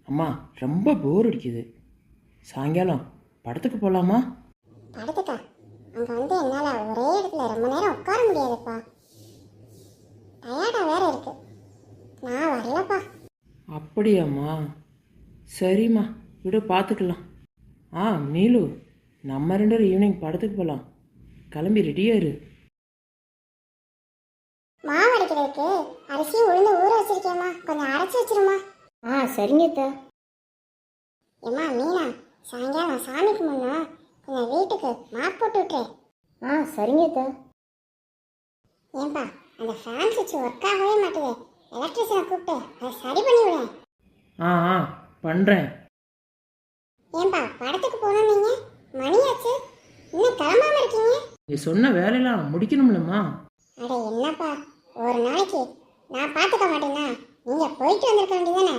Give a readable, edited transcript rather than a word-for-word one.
அம்மா ரொம்ப போர் அடிக்குது, சாயங்காலம் படத்துக்கு போகலாமா? படத்துக்கா? அங்கே வந்து என்னால் ஒரே இடத்துல ரொம்ப நேரம் உட்கார முடியாதுப்பா, டயர்டாக வேற இருக்கு, நான் வரலப்பா. அப்படியாம்மா, சரிம்மா விட பார்த்துக்கலாம். நீலு, நம்ம 2 பேரும் ஈவினிங் படத்துக்கு போகலாம், கிளம்பி ரெடியாக இரு. மாவு அரைக்கிறதுக்கு அரிசியும் உளுந்து ஊற வச்சிருக்கேம்மா, கொஞ்சம் அரைச்சி வச்சிருமா. சரிங்க அத்தை. ஏம்மா மீனா, சாயங்காலம் சாமிக்கு முன்னா கொஞ்சம் வீட்டுக்கு மாப் போட்டு விட்டுறேன். சரிங்க அத்தை. ஏன்பா அந்த ஃபேன் சுவிட்ச் ஒர்க் ஆகவே மாட்டேது, எலக்ட்ரிஷியனை கூப்பிட்டு அதை சரி பண்ணி விட. பண்ணுறேன். ஏன்பா படத்துக்கு போகணும், நீங்கள் மணியாச்சு இன்னும் கிளம்பாம இருக்கீங்க? நீ சொன்ன வேலையெல்லாம் முடிக்கணும்லம்மா. அட என்னப்பா, ஒரு நாளைக்கு நான் பார்த்துக்க மாட்டேன்னா நீங்கள் போயிட்டு வந்திருக்க வேண்டியதானே?